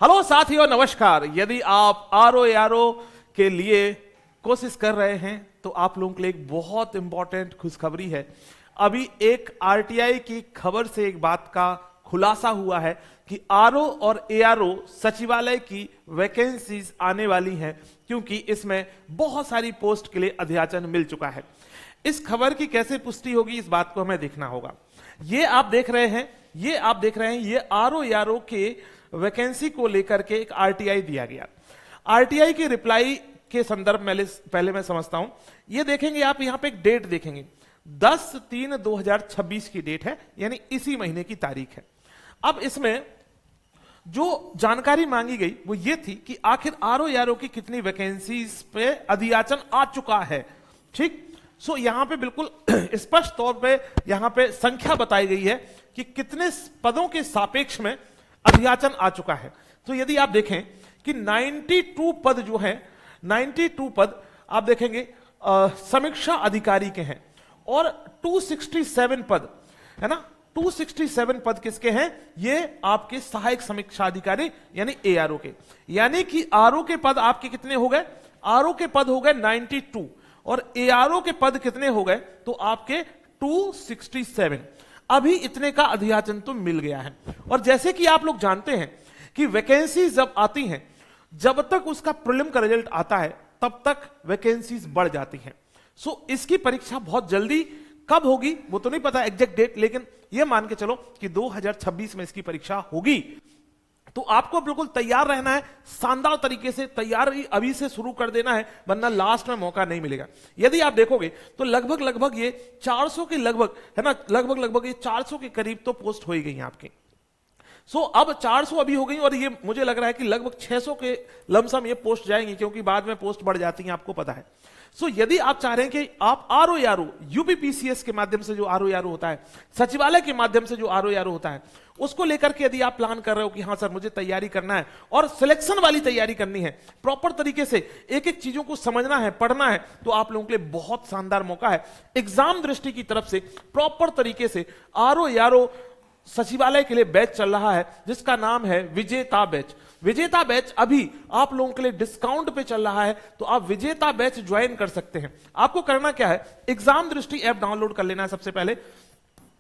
Hello साथियों, नमस्कार। यदि आप आरओ के लिए कोशिश कर रहे हैं तो आप लोगों के लिए एक बहुत इंपॉर्टेंट खुशखबरी है। अभी एक आरटीआई की खबर से एक बात का खुलासा हुआ है कि आरओ और एआरओ सचिवालय की वैकेंसीज आने वाली हैं, क्योंकि इसमें बहुत सारी पोस्ट के लिए अध्याचन मिल चुका है। इस खबर की कैसे पुष्टि होगी, इस बात को हमें देखना होगा। ये आप देख रहे हैं, ये आरओ एआरओ के वैकेंसी को लेकर के एक आरटीआई दिया गया। आरटीआई के रिप्लाई के संदर्भ में पहले मैं समझता हूं। ये देखेंगे आप, यहां पे एक डेट देखेंगे, 10/3/2026 की डेट है, यानी इसी महीने की तारीख है। अब इसमें जो जानकारी मांगी गई वो ये थी कि आखिर आरओ एआरओ की कितनी वैकेंसीज पे अधियाचन आ चुका है। ठीक, सो यहां पे बिल्कुल स्पष्ट तौर पे यहां पे संख्या बताई गई है कि कितने पदों के सापेक्ष में अधियाचन आ चुका है। तो यदि आप देखें कि 92 पद जो है, 92 पद आप देखेंगे समीक्षा अधिकारी के हैं, और 267 पद है ना, 267 पद किसके हैं? ये आपके सहायक समीक्षा अधिकारी यानी एआरओ के। यानी कि आरओ के पद आपके कितने हो गए? आरओ के पद हो गए 92 और एआरओ के पद कितने हो गए? तो आपके 267। अभी इतने का अधियाचन तो मिल गया है। और जैसे कि आप लोग जानते हैं कि वैकेंसी जब आती हैं, जब तक उसका प्रीलिम का रिजल्ट आता है तब तक वैकेंसीज बढ़ जाती हैं। सो इसकी परीक्षा बहुत जल्दी कब होगी वो तो नहीं पता एग्जैक्ट डेट, लेकिन यह मान के चलो कि 2026 में इसकी परीक्षा होगी। तो आपको बिल्कुल तैयार रहना है, शानदार तरीके से तैयारी अभी से शुरू कर देना है, वरना लास्ट में मौका नहीं मिलेगा। यदि आप देखोगे तो लगभग ये 400 के लगभग है ना, लगभग ये 400 के करीब तो पोस्ट हो ही गई हैं आपकी। सो अब 400 अभी हो गई, और ये मुझे लग रहा है कि लगभग 600 के लमसम ये पोस्ट जाएंगी, क्योंकि बाद में पोस्ट बढ़ जाती हैं, आपको पता है। सो यदि आप चाह रहे हैं कि आप आरओ एआरओ यूपीपीसीएस के माध्यम से जो आरओ एआरओ होता है, सचिवालय के माध्यम से जो आरओ एआरओ होता है, उसको लेकर के यदि आप प्लान कर रहे हो कि हाँ सर मुझे तैयारी करना है और सिलेक्शन वाली तैयारी करनी है, प्रॉपर तरीके से एक एक चीजों को समझना है, पढ़ना है, तो आप लोगों के लिए बहुत शानदार मौका है। एग्जाम दृष्टि की तरफ से प्रॉपर तरीके से आरओ एआरओ सचिवालय के लिए बैच चल रहा है, जिसका नाम है विजेता बैच। विजेता बैच अभी आप लोगों के लिए डिस्काउंट पे चल रहा है, तो आप विजेता बैच ज्वाइन कर सकते हैं। आपको करना क्या है, एग्जाम दृष्टि ऐप डाउनलोड कर लेना है। सबसे पहले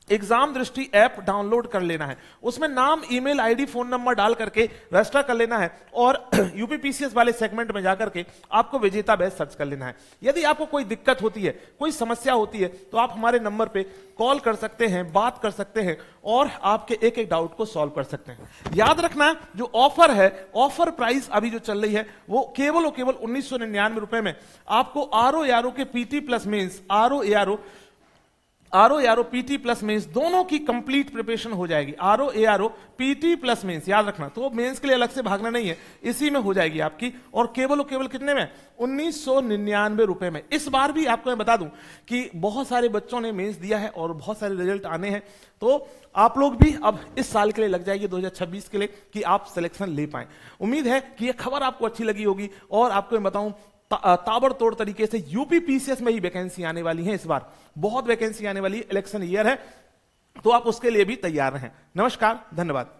एग्जाम दृष्टि ऐप डाउनलोड कर लेना है, उसमें नाम, ईमेल आईडी, फोन नंबर डाल करके रजिस्टर कर लेना है, और यूपीपीसीएस वाले सेगमेंट में जाकर के आपको विजेता बैच सर्च कर लेना है। यदि आपको कोई दिक्कत होती है, कोई समस्या होती है, तो आप हमारे नंबर पे कॉल कर सकते हैं, बात कर सकते हैं, और आपके एक एक डाउट को सॉल्व कर सकते हैं। याद रखना, जो ऑफर है, ऑफर प्राइस अभी जो चल रही है वो केवल और केवल 1999 रुपए में आपको आरओ एआरओ के PT plus mains, RO ARO PT plus mains दोनों की कंप्लीट प्रिपरेशन हो जाएगी। RO ARO PT plus mains, याद रखना, तो मेंस के लिए अलग से भागना नहीं है, इसी में हो जाएगी आपकी, और केवल कितने में? 1999 रुपए में। इस बार भी आपको मैं बता दूं कि बहुत सारे बच्चों ने मेंस दिया है और बहुत सारे रिजल्ट आने हैं, तो आप लोग भी अब इस साल के लिए लग जाएगी 2026 के लिए कि आप सिलेक्शन ले पाए। उम्मीद है कि यह खबर आपको अच्छी लगी होगी, और आपको मैं बताऊं ताबड़तोड़ तरीके से यूपीपीसीएस में ही वैकेंसी आने वाली है। इस बार बहुत वैकेंसी आने वाली है, इलेक्शन ईयर है, तो आप उसके लिए भी तैयार रहें। नमस्कार, धन्यवाद।